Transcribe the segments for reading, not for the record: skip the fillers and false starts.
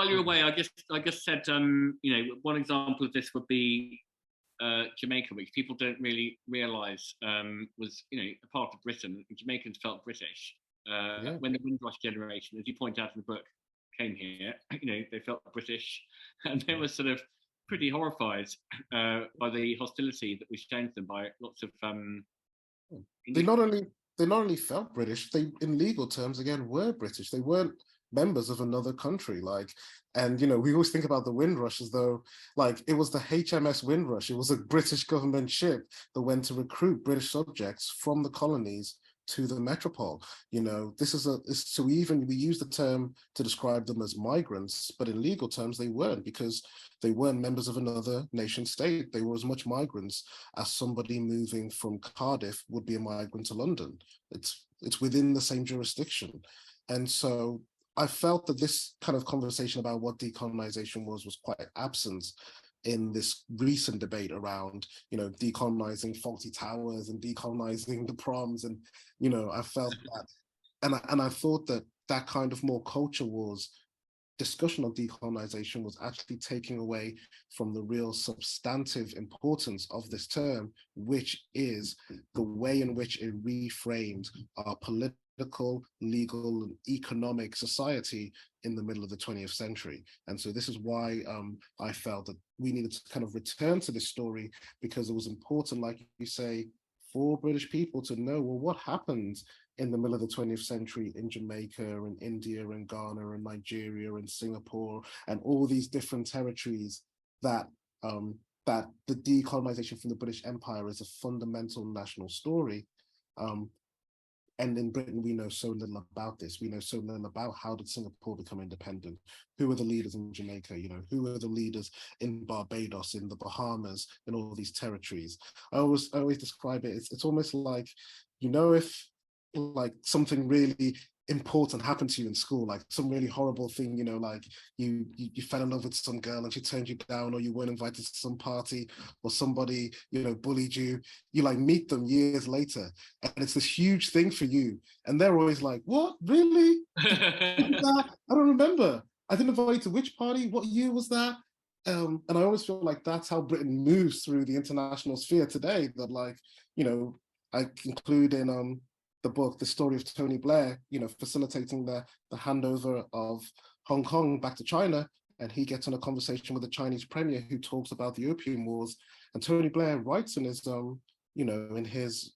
while you're away, I just said, one example of this would be Jamaica, which people don't really realise was, a part of Britain. Jamaicans felt British when the Windrush generation, as you point out in the book, came here. They felt British, and they were sort of pretty horrified by the hostility that was shown to them by lots of. They not only felt British, they, in legal terms, again, were British. They weren't members of another country. We always think about the Windrush as though, it was the HMS Windrush. It was a British government ship that went to recruit British subjects from the colonies to the metropole. We use the term to describe them as migrants, but in legal terms, they weren't, because they weren't members of another nation state. They were as much migrants as somebody moving from Cardiff would be a migrant to London. It's within the same jurisdiction. And so I felt that this kind of conversation about what decolonization was quite absent in this recent debate around, decolonizing faulty towers and decolonizing the proms. And, I felt that, and I thought that kind of more culture wars discussion of decolonization was actually taking away from the real substantive importance of this term, which is the way in which it reframed our political, legal, and economic society in the middle of the 20th century. And so this is why I felt that we needed to kind of return to this story, because it was important, like you say, for British people to know, well, what happened in the middle of the 20th century in Jamaica and India and Ghana and Nigeria and Singapore and all these different territories that the decolonization from the British Empire is a fundamental national story. And in Britain, we know so little about this. We know so little about how did Singapore become independent? Who were the leaders in Jamaica? Who were the leaders in Barbados, in the Bahamas, in all these territories? I always describe it. It's almost like, if something really important happened to you in school, like some really horrible thing, you fell in love with some girl and she turned you down, or you weren't invited to some party, or somebody bullied you, meet them years later and it's this huge thing for you, and they're always like, what, really? I don't remember. I didn't invite you to which party? What year was that? And I always feel like that's how Britain moves through the international sphere today, that I include in the book, the story of Tony Blair, facilitating the handover of Hong Kong back to China. And he gets in a conversation with the Chinese premier who talks about the Opium Wars. And Tony Blair writes in his, in his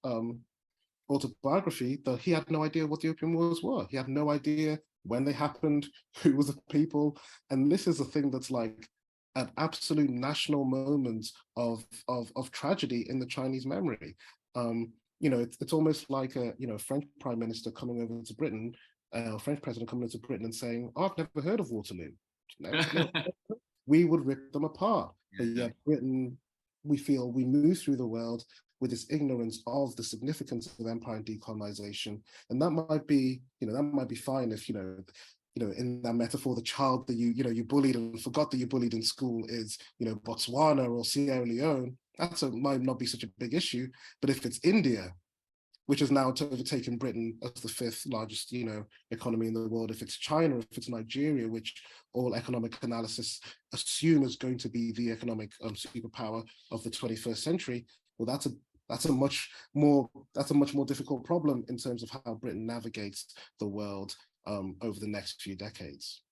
autobiography that he had no idea what the Opium Wars were. He had no idea when they happened, who was the people. And this is a thing that's like an absolute national moment of tragedy in the Chinese memory. It's almost like a French prime minister coming over to Britain, French president coming over to Britain and saying, "Oh, I've never heard of Waterloo." We would rip them apart. But yet Britain, we feel we move through the world with this ignorance of the significance of empire and decolonization, and that might be fine if in that metaphor, the child that you bullied and forgot that you bullied in school is Botswana or Sierra Leone. Might not be such a big issue. But if it's India, which has now overtaken Britain as the 5th largest economy in the world, if it's China, if it's Nigeria, which all economic analysis assume is going to be the economic superpower of the 21st century, well, that's a much more difficult problem in terms of how Britain navigates the world over the next few decades.